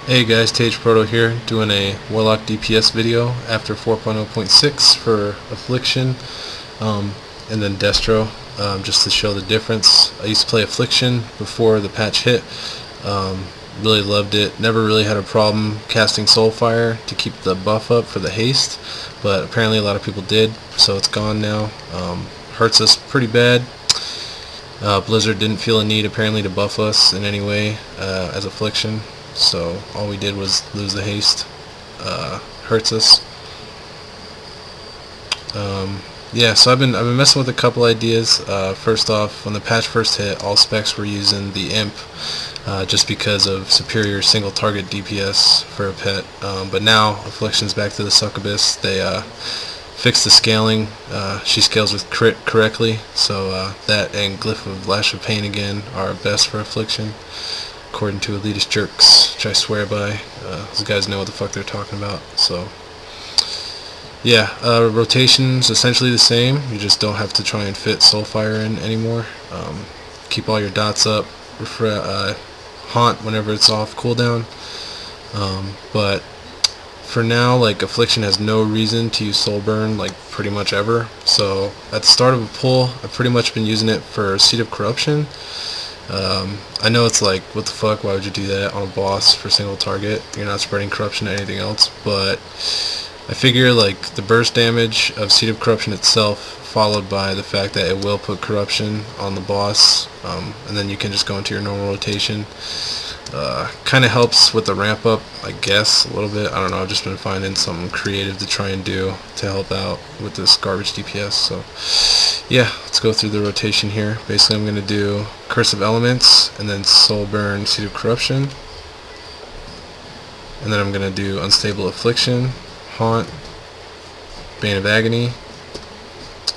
Hey guys, Tage Proto here, doing a Warlock DPS video after 4.0.6 for Affliction and then Destro, just to show the difference. I used to play Affliction before the patch hit. Really loved it. Never really had a problem casting Soulfire to keep the buff up for the haste, but apparently a lot of people did, so it's gone now. Hurts us pretty bad. Blizzard didn't feel a need apparently to buff us in any way as Affliction. So all we did was lose the haste. Hurts us. Yeah, so I've been messing with a couple ideas. First off, when the patch first hit, all specs were using the Imp, just because of superior single target DPS for a pet. But now Affliction's back to the succubus. They fixed the scaling. She scales with crit correctly, so that and Glyph of Lash of Pain again are best for Affliction, according to elitist jerks, which I swear by. Those guys know what the fuck they're talking about. So yeah, rotation's essentially the same. You just don't have to try and fit Soulfire in anymore. Keep all your dots up. Haunt whenever it's off cooldown. But for now, like, Affliction has no reason to use Soul Burn, like, pretty much ever. So at the start of a pull, I've pretty much been using it for Seed of Corruption. I know it's like, what the fuck, why would you do that on a boss for single target? You're not spreading corruption to anything else, but I figure like the burst damage of Seed of Corruption itself, followed by the fact that it will put corruption on the boss, and then you can just go into your normal rotation. Kind of helps with the ramp up, I guess, a little bit. I don't know, I've just been finding something creative to try and do to help out with this garbage DPS. So yeah, let's go through the rotation here. Basically I'm going to do Curse of Elements, and then Soul Burn, Seed of Corruption, and then I'm going to do Unstable Affliction, Haunt, Bane of Agony,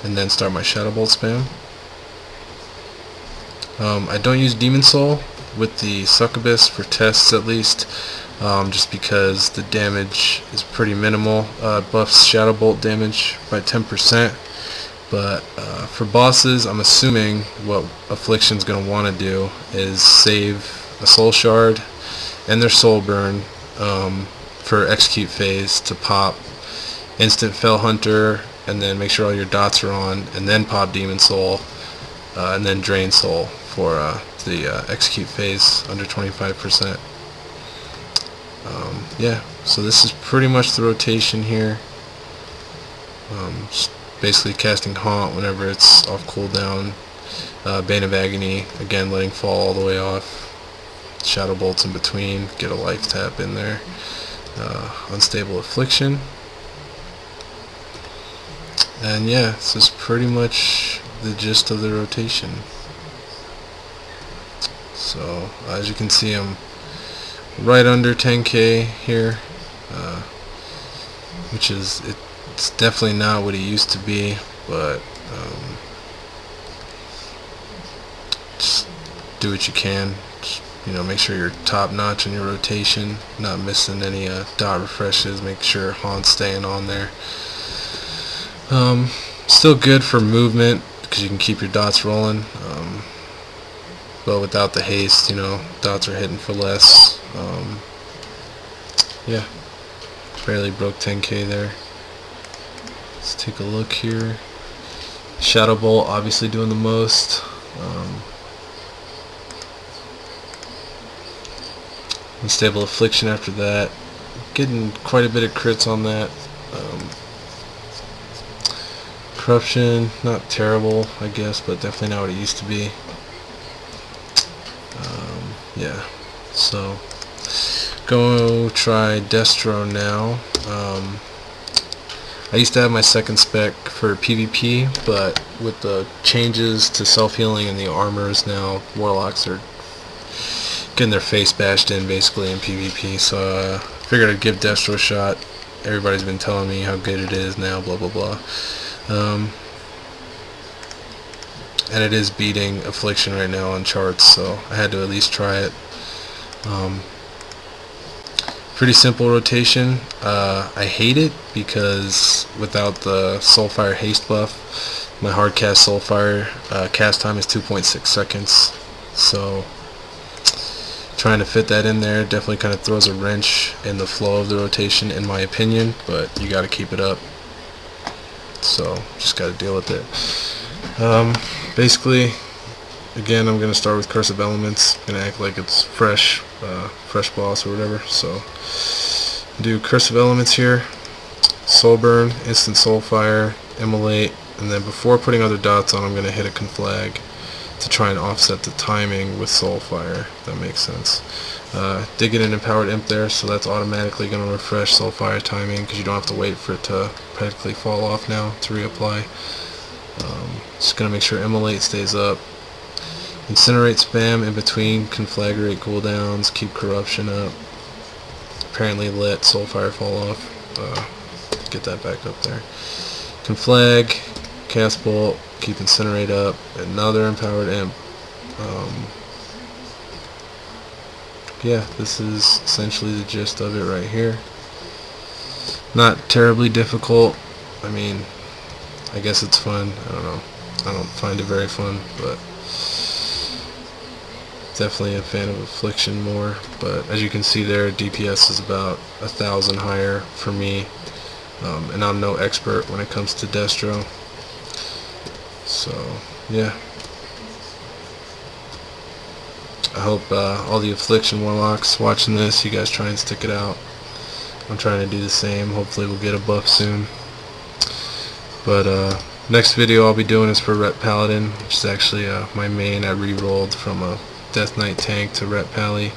and then start my Shadow Bolt spam. I don't use Demon Soul with the succubus for tests, at least, just because the damage is pretty minimal. Buffs Shadow Bolt damage by 10%, but for bosses, I'm assuming what Affliction's going to want to do is save a Soul Shard and their Soul Burn for execute phase to pop Instant Fell Hunter, and then make sure all your dots are on, and then pop Demon Soul, and then Drain Soul for the execute phase under 25%. Yeah, so this is pretty much the rotation here. Just basically casting Haunt whenever it's off cooldown, Bane of Agony, again letting fall all the way off, Shadow Bolts in between, get a life tap in there, Unstable Affliction, and yeah, this is pretty much the gist of the rotation. So as you can see, I'm right under 10k here, which is, it's definitely not what it used to be, but just do what you can. Just, you know, make sure you're top notch in your rotation, not missing any dot refreshes, make sure Haunt's staying on there. Still good for movement because you can keep your dots rolling, but without the haste, you know, dots are hitting for less. Yeah, barely broke 10k there. Let's take a look here. Shadow Bolt obviously doing the most. Unstable Affliction after that, getting quite a bit of crits on that. Corruption, not terrible, I guess, but definitely not what it used to be. Yeah, so go try Destro now. I used to have my second spec for PvP, but with the changes to self-healing and the armors now, Warlocks are getting their face bashed in basically in PvP, so figured I'd give Destro a shot. Everybody's been telling me how good it is now, blah blah blah. And it is beating Affliction right now on charts, so I had to at least try it. Pretty simple rotation. I hate it because without the Soulfire haste buff, my hard cast Soulfire cast time is 2.6 seconds. So trying to fit that in there definitely kind of throws a wrench in the flow of the rotation, in my opinion, but you got to keep it up, so just got to deal with it. Basically, again, I'm going to start with Cursive Elements. I'm going to act like it's fresh boss or whatever. So do Cursive Elements here, Soul Burn, Instant Soul Fire, Immolate, and then before putting other dots on, I'm going to hit a Conflag to try and offset the timing with Soul Fire, if that makes sense. Did get an Empowered Imp there, so that's automatically going to refresh Soul Fire timing, because you don't have to wait for it to practically fall off now to reapply. Just going to make sure Immolate stays up. Incinerate spam in between Conflagrate cooldowns, keep Corruption up. Apparently let Soul Fire fall off. Get that back up there. Conflag, Cast Bolt, keep Incinerate up. Another Empowered Imp. Yeah, this is essentially the gist of it right here. Not terribly difficult. I mean, I guess it's fun. I don't know. I don't find it very fun, but definitely a fan of Affliction more. But as you can see there, DPS is about 1,000 higher for me, and I'm no expert when it comes to Destro. So yeah, I hope all the Affliction Warlocks watching this, you guys try and stick it out. I'm trying to do the same. Hopefully we'll get a buff soon. But next video I'll be doing is for Ret Paladin, which is actually my main. I re-rolled from a Death Knight tank to Ret Pally.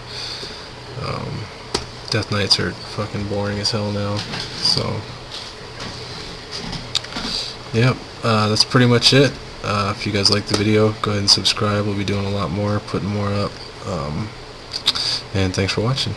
Death Knights are fucking boring as hell now. So yep, that's pretty much it. If you guys like the video, go ahead and subscribe. We'll be doing a lot more, putting more up. And thanks for watching.